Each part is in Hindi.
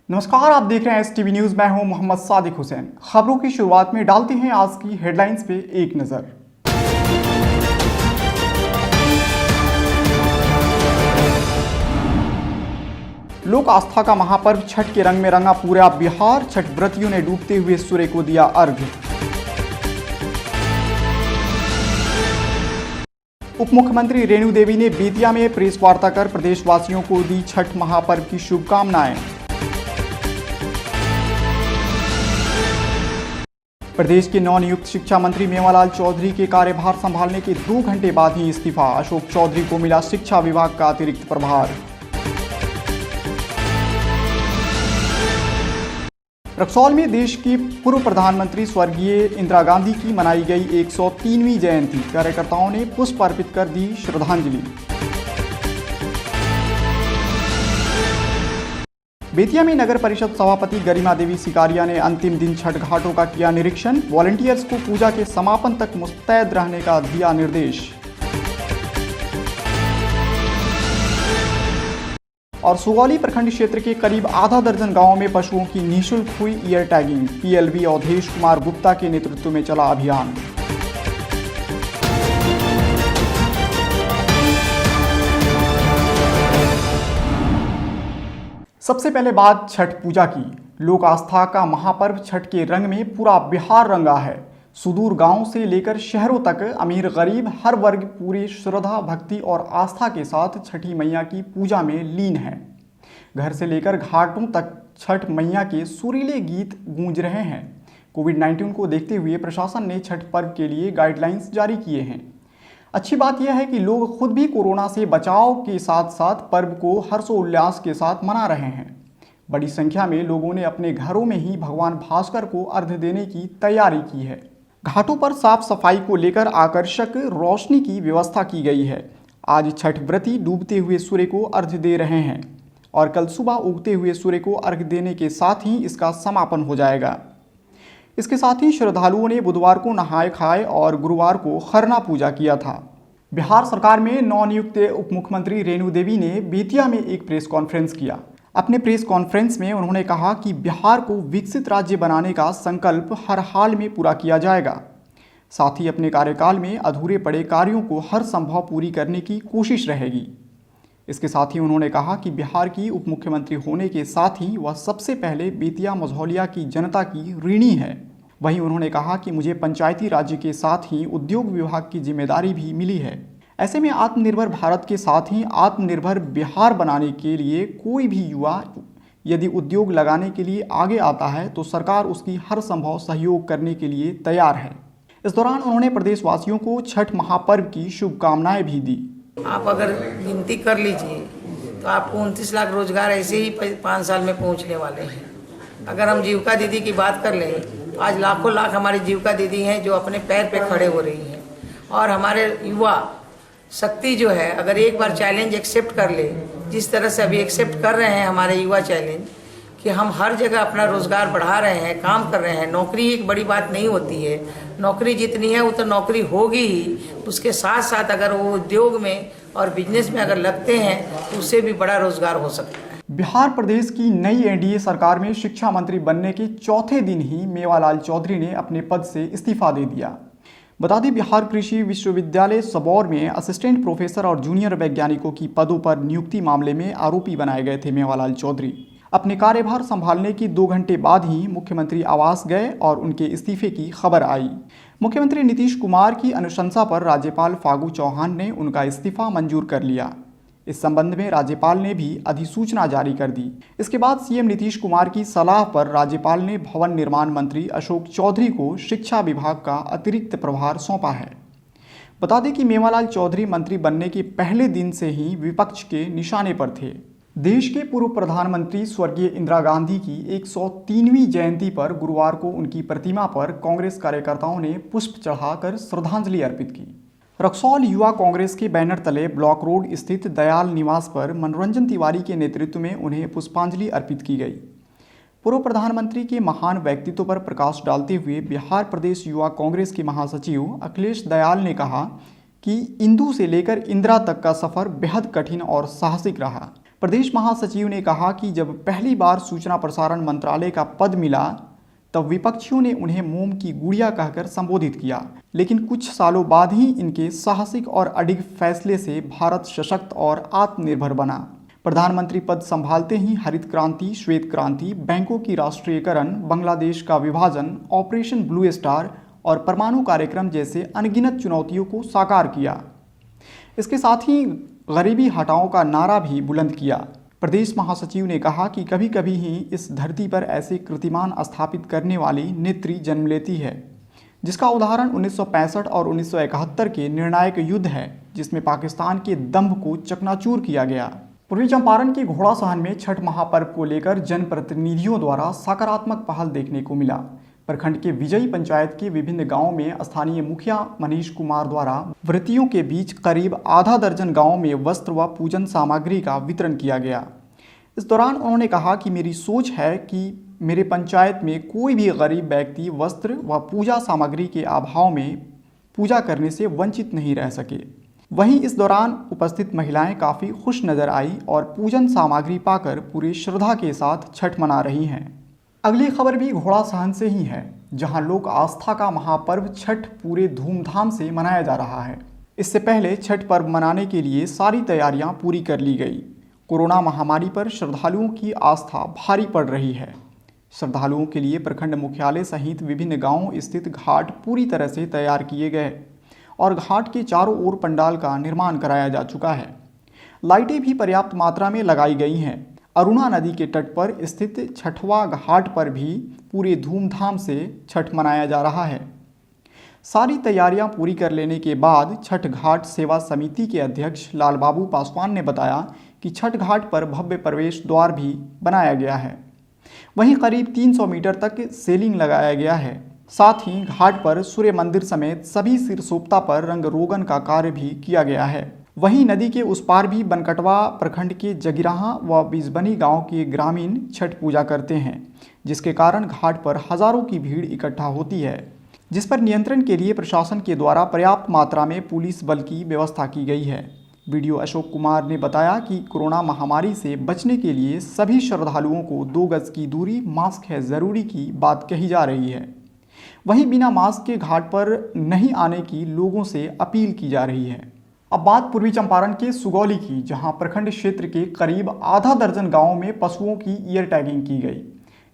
नमस्कार, आप देख रहे हैं एसटीवी न्यूज। मैं हूं मोहम्मद सादिक हुसैन। खबरों की शुरुआत में डालते हैं आज की हेडलाइंस पे एक नजर। लोक आस्था का महापर्व छठ के रंग में रंगा पूरा बिहार। छठ व्रतियों ने डूबते हुए सूर्य को दिया अर्घ्य। उप मुख्यमंत्री रेणु देवी ने बेतिया में प्रेस वार्ता कर प्रदेशवासियों को दी छठ महापर्व की शुभकामनाएं। प्रदेश के नवनियुक्त शिक्षा मंत्री मेवालाल चौधरी के कार्यभार संभालने के 2 घंटे बाद ही इस्तीफा। अशोक चौधरी को मिला शिक्षा विभाग का अतिरिक्त प्रभार। रक्सौल में देश की पूर्व प्रधानमंत्री स्वर्गीय इंदिरा गांधी की मनाई गई 103वीं जयंती। कार्यकर्ताओं ने पुष्प अर्पित कर दी श्रद्धांजलि। बेतिया में नगर परिषद सभापति गरिमा देवी सिकारिया ने अंतिम दिन छठ घाटों का किया निरीक्षण। वॉलंटियर्स को पूजा के समापन तक मुस्तैद रहने का दिया निर्देश। और सुगौली प्रखंड क्षेत्र के करीब आधा दर्जन गांवों में पशुओं की निःशुल्क हुई ear tagging. PLB Avdhesh Kumar Gupta के नेतृत्व में चला अभियान। सबसे पहले बात छठ पूजा की। लोक आस्था का महापर्व छठ के रंग में पूरा बिहार रंगा है। सुदूर गांवों से लेकर शहरों तक अमीर गरीब हर वर्ग पूरी श्रद्धा भक्ति और आस्था के साथ छठी मैया की पूजा में लीन है। घर से लेकर घाटों तक छठ मैया के सुरीले गीत गूंज रहे हैं। कोविड-19 को देखते हुए प्रशासन ने छठ पर्व के लिए गाइडलाइंस जारी किए हैं। अच्छी बात यह है कि लोग खुद भी कोरोना से बचाव के साथ साथ पर्व को हर्षोल्लास के साथ मना रहे हैं। बड़ी संख्या में लोगों ने अपने घरों में ही भगवान भास्कर को अर्घ्य देने की तैयारी की है। घाटों पर साफ सफाई को लेकर आकर्षक रोशनी की व्यवस्था की गई है। आज छठ व्रती डूबते हुए सूर्य को अर्घ्य दे रहे हैं और कल सुबह उगते हुए सूर्य को अर्घ्य देने के साथ ही इसका समापन हो जाएगा। इसके साथ ही श्रद्धालुओं ने बुधवार को नहाए खाए और गुरुवार को खरना पूजा किया था। बिहार सरकार में नवनियुक्त उप मुख्यमंत्री रेणु देवी ने बेतिया में एक प्रेस कॉन्फ्रेंस किया। अपने प्रेस कॉन्फ्रेंस में उन्होंने कहा कि बिहार को विकसित राज्य बनाने का संकल्प हर हाल में पूरा किया जाएगा। साथ ही अपने कार्यकाल में अधूरे पड़े कार्यों को हर संभव पूरी करने की कोशिश रहेगी। इसके साथ ही उन्होंने कहा कि बिहार की उप मुख्यमंत्री होने के साथ ही वह सबसे पहले बेतिया मझौलिया की जनता की ऋणी है। वहीं उन्होंने कहा कि मुझे पंचायती राज्य के साथ ही उद्योग विभाग की जिम्मेदारी भी मिली है। ऐसे में आत्मनिर्भर भारत के साथ ही आत्मनिर्भर बिहार बनाने के लिए कोई भी युवा यदि उद्योग लगाने के लिए आगे आता है तो सरकार उसकी हर संभव सहयोग करने के लिए तैयार है। इस दौरान उन्होंने प्रदेशवासियों को छठ महापर्व की शुभकामनाएं भी दी। आप अगर गिनती कर लीजिए तो आपको 29 लाख रोजगार ऐसे ही 5 साल में पहुंचने वाले हैं। अगर हम जीविका दीदी की बात कर लें तो आज लाखों लाख हमारी जीविका दीदी हैं जो अपने पैर पे खड़े हो रही हैं। और हमारे युवा शक्ति जो है अगर एक बार चैलेंज एक्सेप्ट कर ले, जिस तरह से अभी एक्सेप्ट कर रहे हैं हमारे युवा चैलेंज कि हम हर जगह अपना रोजगार बढ़ा रहे हैं, काम कर रहे हैं। नौकरी एक बड़ी बात नहीं होती है, नौकरी जितनी है वो तो नौकरी होगी ही, उसके साथ साथ अगर वो उद्योग में और बिजनेस में अगर लगते हैं तो उससे भी बड़ा रोजगार हो सकता है। बिहार प्रदेश की नई एनडीए सरकार में शिक्षा मंत्री बनने के चौथे दिन ही मेवालाल चौधरी ने अपने पद से इस्तीफा दे दिया। बता दें, बिहार कृषि विश्वविद्यालय सबौर में असिस्टेंट प्रोफेसर और जूनियर वैज्ञानिकों की पदों पर नियुक्ति मामले में आरोपी बनाए गए थे मेवालाल चौधरी। अपने कार्यभार संभालने के 2 घंटे बाद ही मुख्यमंत्री आवास गए और उनके इस्तीफे की खबर आई। मुख्यमंत्री नीतीश कुमार की अनुशंसा पर राज्यपाल फागू चौहान ने उनका इस्तीफा मंजूर कर लिया। इस संबंध में राज्यपाल ने भी अधिसूचना जारी कर दी। इसके बाद सीएम नीतीश कुमार की सलाह पर राज्यपाल ने भवन निर्माण मंत्री अशोक चौधरी को शिक्षा विभाग का अतिरिक्त प्रभार सौंपा है। बता दें कि मेवालाल चौधरी मंत्री बनने के पहले दिन से ही विपक्ष के निशाने पर थे। देश के पूर्व प्रधानमंत्री स्वर्गीय इंदिरा गांधी की 103वीं जयंती पर गुरुवार को उनकी प्रतिमा पर कांग्रेस कार्यकर्ताओं ने पुष्प चढ़ाकर श्रद्धांजलि अर्पित की। रक्सौल युवा कांग्रेस के बैनर तले ब्लॉक रोड स्थित दयाल निवास पर मनोरंजन तिवारी के नेतृत्व में उन्हें पुष्पांजलि अर्पित की गई। पूर्व प्रधानमंत्री के महान व्यक्तित्व पर प्रकाश डालते हुए बिहार प्रदेश युवा कांग्रेस के महासचिव अखिलेश दयाल ने कहा कि इंदु से लेकर इंदिरा तक का सफर बेहद कठिन और साहसिक रहा। प्रदेश महासचिव ने कहा कि जब पहली बार सूचना प्रसारण मंत्रालय का पद मिला तब विपक्षियों ने उन्हें मोम की गुड़िया कहकर संबोधित किया, लेकिन कुछ सालों बाद ही इनके साहसिक और अडिग फैसले से भारत सशक्त और आत्मनिर्भर बना। प्रधानमंत्री पद संभालते ही हरित क्रांति, श्वेत क्रांति, बैंकों की राष्ट्रीयकरण, बांग्लादेश का विभाजन, ऑपरेशन ब्लू स्टार और परमाणु कार्यक्रम जैसे अनगिनत चुनौतियों को साकार किया। इसके साथ ही गरीबी हटाओ का नारा भी बुलंद किया। प्रदेश महासचिव ने कहा कि कभी कभी ही इस धरती पर ऐसे कीर्तिमान स्थापित करने वाली नेत्री जन्म लेती है, जिसका उदाहरण 1965 और 1971 के निर्णायक युद्ध है, जिसमें पाकिस्तान के दंभ को चकनाचूर किया गया। पूर्वी चंपारण के घोड़ासहन में छठ महापर्व को लेकर जनप्रतिनिधियों द्वारा सकारात्मक पहल देखने को मिला। प्रखंड के विजयी पंचायत के विभिन्न गांवों में स्थानीय मुखिया मनीष कुमार द्वारा व्रतियों के बीच करीब आधा दर्जन गांवों में वस्त्र व पूजन सामग्री का वितरण किया गया। इस दौरान उन्होंने कहा कि मेरी सोच है कि मेरे पंचायत में कोई भी गरीब व्यक्ति वस्त्र व पूजा सामग्री के अभाव में पूजा करने से वंचित नहीं रह सके। वहीं इस दौरान उपस्थित महिलाएं काफ़ी खुश नजर आई और पूजन सामग्री पाकर पूरी श्रद्धा के साथ छठ मना रही हैं। अगली खबर भी घोड़ासहन से ही है, जहां लोक आस्था का महापर्व छठ पूरे धूमधाम से मनाया जा रहा है। इससे पहले छठ पर्व मनाने के लिए सारी तैयारियां पूरी कर ली गई। कोरोना महामारी पर श्रद्धालुओं की आस्था भारी पड़ रही है। श्रद्धालुओं के लिए प्रखंड मुख्यालय सहित विभिन्न गांवों स्थित घाट पूरी तरह से तैयार किए गए और घाट के चारों ओर पंडाल का निर्माण कराया जा चुका है। लाइटें भी पर्याप्त मात्रा में लगाई गई हैं। अरुणा नदी के तट पर स्थित छठवा घाट पर भी पूरे धूमधाम से छठ मनाया जा रहा है। सारी तैयारियां पूरी कर लेने के बाद छठ घाट सेवा समिति के अध्यक्ष लालबाबू पासवान ने बताया कि छठ घाट पर भव्य प्रवेश द्वार भी बनाया गया है। वहीं करीब 300 मीटर तक सेलिंग लगाया गया है। साथ ही घाट पर सूर्य मंदिर समेत सभी सिरसोपता पर रंग रोगन का कार्य भी किया गया है। वहीं नदी के उस पार भी बनकटवा प्रखंड के जगिराहा व बिजबनी गांव के ग्रामीण छठ पूजा करते हैं, जिसके कारण घाट पर हजारों की भीड़ इकट्ठा होती है, जिस पर नियंत्रण के लिए प्रशासन के द्वारा पर्याप्त मात्रा में पुलिस बल की व्यवस्था की गई है। वीडियो अशोक कुमार ने बताया कि कोरोना महामारी से बचने के लिए सभी श्रद्धालुओं को 2 गज की दूरी, मास्क है ज़रूरी की बात कही जा रही है। वहीं बिना मास्क के घाट पर नहीं आने की लोगों से अपील की जा रही है। अब बात पूर्वी चंपारण के सुगौली की, जहां प्रखंड क्षेत्र के करीब आधा दर्जन गांवों में पशुओं की ईयर टैगिंग की गई।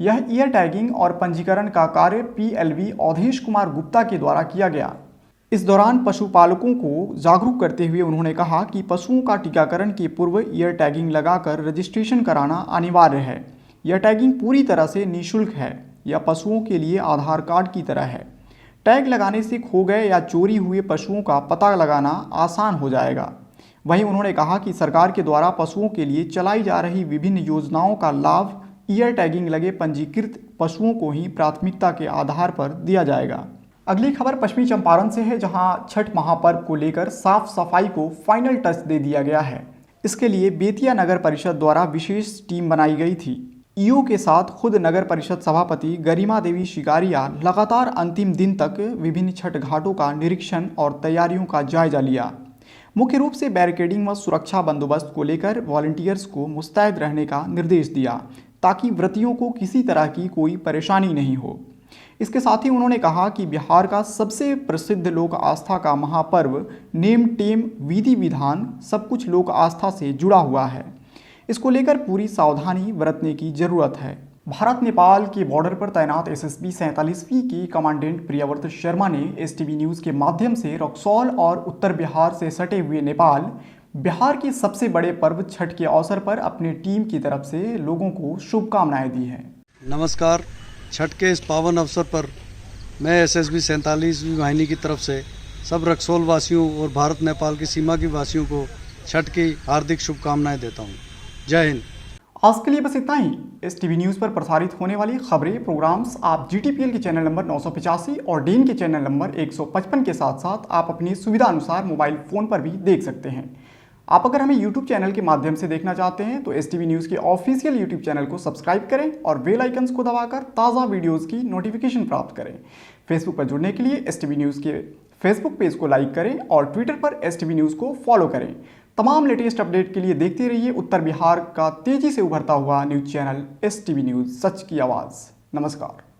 यह ईयर टैगिंग और पंजीकरण का कार्य PLV अवधेश कुमार गुप्ता के द्वारा किया गया। इस दौरान पशुपालकों को जागरूक करते हुए उन्होंने कहा कि पशुओं का टीकाकरण के पूर्व ईयर टैगिंग लगाकर रजिस्ट्रेशन कराना अनिवार्य है। यह टैगिंग पूरी तरह से निःशुल्क है। यह पशुओं के लिए आधार कार्ड की तरह है। टैग लगाने से खो गए या चोरी हुए पशुओं का पता लगाना आसान हो जाएगा। वहीं उन्होंने कहा कि सरकार के द्वारा पशुओं के लिए चलाई जा रही विभिन्न योजनाओं का लाभ ईयर टैगिंग लगे पंजीकृत पशुओं को ही प्राथमिकता के आधार पर दिया जाएगा। अगली खबर पश्चिमी चंपारण से है, जहां छठ महापर्व को लेकर साफ सफाई को फाइनल टच दे दिया गया है। इसके लिए बेतिया नगर परिषद द्वारा विशेष टीम बनाई गई थी। ईओ के साथ खुद नगर परिषद सभापति गरिमा देवी शिकारिया लगातार अंतिम दिन तक विभिन्न छठ घाटों का निरीक्षण और तैयारियों का जायजा लिया। मुख्य रूप से बैरिकेडिंग व सुरक्षा बंदोबस्त को लेकर वॉलंटियर्स को मुस्तैद रहने का निर्देश दिया, ताकि व्रतियों को किसी तरह की कोई परेशानी नहीं हो। इसके साथ ही उन्होंने कहा कि बिहार का सबसे प्रसिद्ध लोक आस्था का महापर्व नेम टेम विधि विधान सब कुछ लोक आस्था से जुड़ा हुआ है। इसको लेकर पूरी सावधानी बरतने की जरूरत है। भारत नेपाल के बॉर्डर पर तैनात SSB 47वीं के कमांडेंट प्रियव्रत शर्मा ने STV न्यूज़ के माध्यम से रक्सौल और उत्तर बिहार से सटे हुए नेपाल बिहार के सबसे बड़े पर्व छठ के अवसर पर अपनी टीम की तरफ से लोगों को शुभकामनाएं दी हैं। नमस्कार। छठ के इस पावन अवसर पर मैं SSB 47वीं वाहिनी की तरफ से सब रक्सौल वासियों और भारत नेपाल की सीमा के वासियों को छठ की हार्दिक शुभकामनाएं देता हूं। जय हिंद। आज के लिए बस इतना ही। STV न्यूज़ पर प्रसारित होने वाली खबरें, प्रोग्राम्स आप GTPL के चैनल नंबर 985 और डेन के चैनल नंबर 155 के साथ साथ आप अपनी सुविधा अनुसार मोबाइल फ़ोन पर भी देख सकते हैं। आप अगर हमें YouTube चैनल के माध्यम से देखना चाहते हैं तो STV न्यूज़ के ऑफिशियल YouTube चैनल को सब्सक्राइब करें और बेल आइकन्स को दबाकर ताज़ा वीडियोज़ की नोटिफिकेशन प्राप्त करें। फेसबुक पर जुड़ने के लिए STV न्यूज़ के फेसबुक पेज को लाइक करें और ट्विटर पर STV न्यूज़ को फॉलो करें। तमाम लेटेस्ट अपडेट के लिए देखते रहिए उत्तर बिहार का तेजी से उभरता हुआ न्यूज़ चैनल STV न्यूज़, सच की आवाज़। नमस्कार।